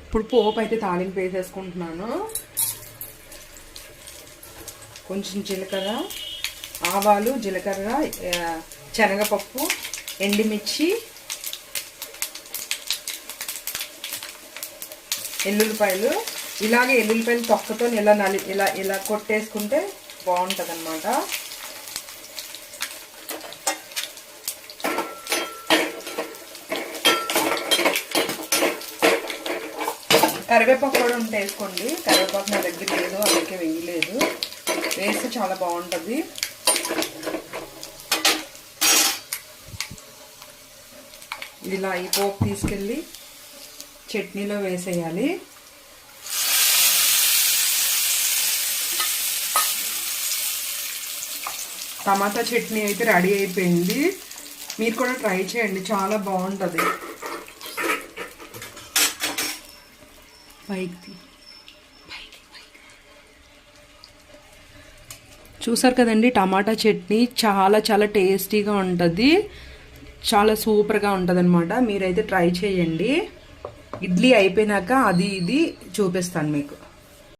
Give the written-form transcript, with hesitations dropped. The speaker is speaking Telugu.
ఇప్పుడు పోపు అయితే తాలింపు వేసేసుకుంటున్నాను. కొంచెం జీలకర్ర, ఆవాలు, జీలకర్ర, శనగపప్పు, ఎండుమిర్చి, ఎల్లుల్లిపాయలు. ఇలాగే ఎల్లుల్లిపాయలు తొక్కతో ఇలా కొట్టేసుకుంటే బాగుంటుంది అన్నమాట. కరివేపాకు కూడా ఉంటే వేసుకోండి. కరివేపాకు నా దగ్గర లేదు, అందుకే వేయలేదు. వేస్తే చాలా బాగుంటుంది. ఇలా ఈ పోపు తీసుకెళ్ళి చట్నీలో వేసేయాలి. టమాటా చట్నీ అయితే రెడీ అయిపోయింది. మీరు కూడా ట్రై చేయండి, చాలా బాగుంటుంది. చూసారు కదండి, టమాటా చట్నీ చాలా చాలా టేస్టీగా ఉంటుంది, చాలా సూపర్గా ఉంటుంది అనమాట. మీరైతే ట్రై చేయండి. ఇడ్లీ అయిపోయినాక అది ఇది చూపిస్తాను మీకు.